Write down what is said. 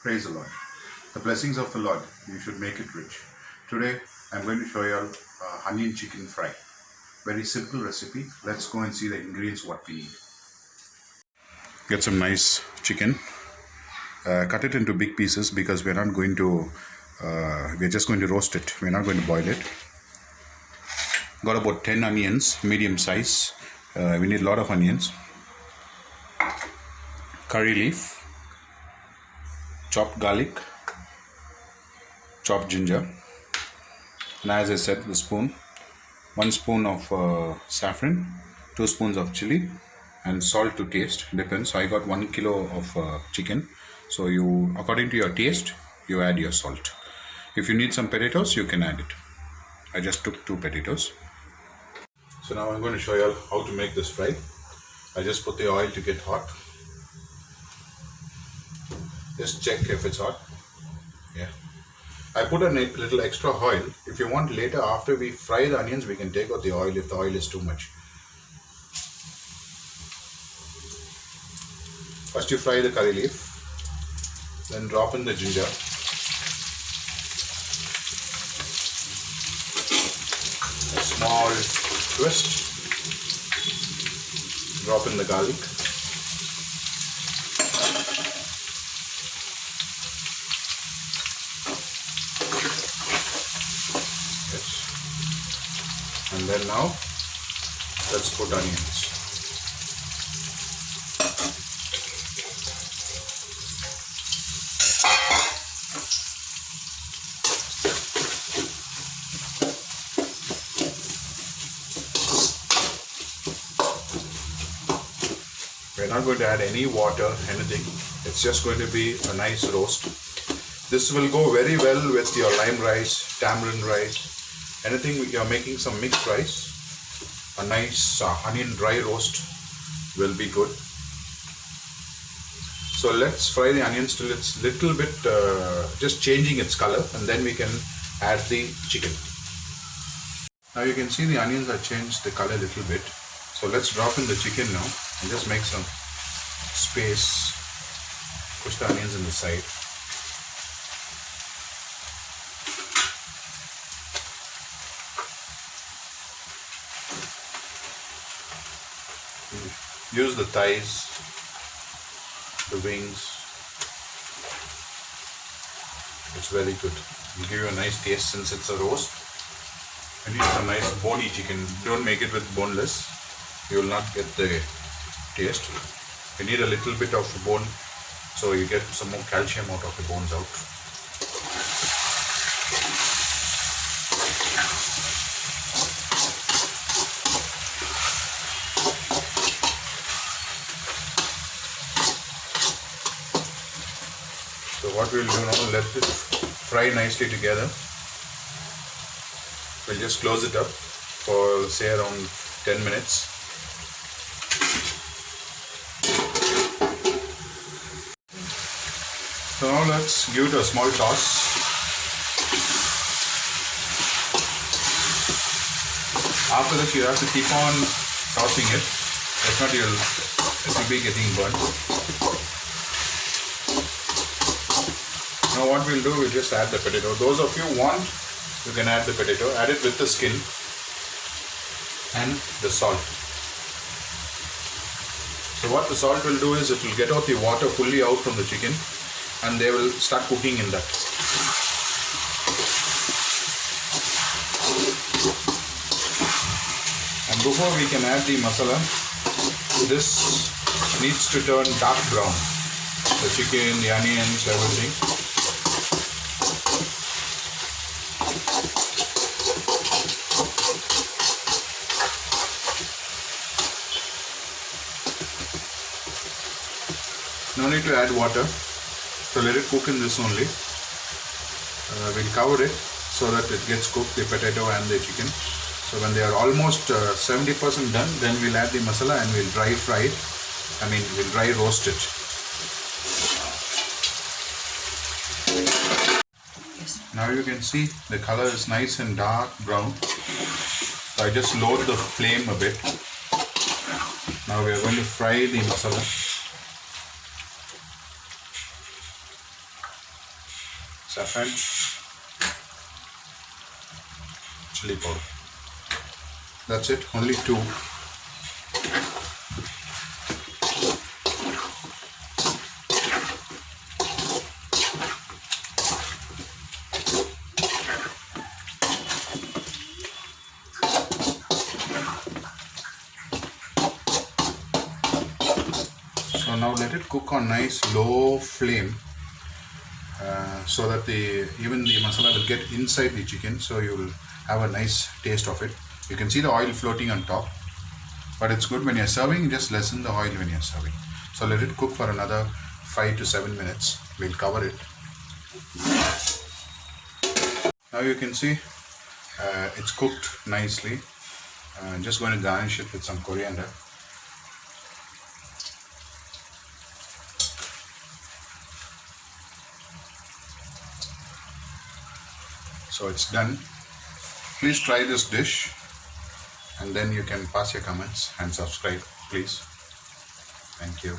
Praise the Lord. The blessings of the Lord, you should make it rich. Today, I'm going to show you onion chicken fry. Very simple recipe. Let's go and see the ingredients what we need. Get some nice chicken. Cut it into big pieces because we're not going to, we're just going to roast it. We're not going to boil it. Got about 10 onions, medium size. We need a lot of onions. Curry leaf. Chopped garlic, chopped ginger, and as I said, the spoon, 1 spoon of saffron, 2 spoons of chili, and salt to taste, depends. So I got 1 kilo of chicken, so you, according to your taste, you add your salt. If you need some potatoes, you can add it. I just took 2 potatoes. So now I'm going to show you how to make this fry. I just put the oil to get hot. Just check if it's hot. Yeah. I put a little extra oil. If you want later, after we fry the onions, we can take out the oil if the oil is too much. First you fry the curry leaf. Then drop in the ginger. A small twist. Drop in the garlic. And then now let's put onions. We're not going to add any water, anything. It's just going to be a nice roast. This will go very well with your lime rice, tamarind rice. Anything you are making some mixed rice, a nice onion dry roast will be good. So let's fry the onions till it's little bit just changing its color, and then we can add the chicken. Now you can see the onions have changed the color a little bit. So let's drop in the chicken now and just make some space. Push the onions in the side. Use the thighs, the wings. It's very good. It'll give you a nice taste since it's a roast. And use a nice bony chicken. Don't make it with boneless. You will not get the taste. You need a little bit of bone so you get some more calcium out of the bones out. So what we'll do now, let it fry nicely together. We'll just close it up for say around 10 minutes. So now let's give it a small toss. After this you have to keep on tossing it. If not, it will be getting burnt. Now what we'll do, we'll just add the potato. Those of you who want, you can add the potato. Add it with the skin and the salt. So what the salt will do is it will get out the water fully out from the chicken and they will start cooking in that. And before we can add the masala, this needs to turn dark brown. The chicken, the onions, everything. No need to add water, so let it cook in this only. We'll cover it so that it gets cooked, the potato and the chicken. So when they are almost 70% done, then we'll add the masala and we'll dry fry it. We'll dry roast it. Now you can see the color is nice and dark brown. So I just lowered the flame a bit. Now we are going to fry the masala. saffron, chili powder. That's it, only 2. So now let it cook on nice low flame, so that even the masala will get inside the chicken, so you will have a nice taste of it. You can see the oil floating on top, but it's good when you're serving, just lessen the oil when you're serving. So let it cook for another 5 to 7 minutes. We'll cover it. Now you can see it's cooked nicely. Just going to garnish it with some coriander. So it's done. Please try this dish, and then you can pass your comments and subscribe, please. Thank you.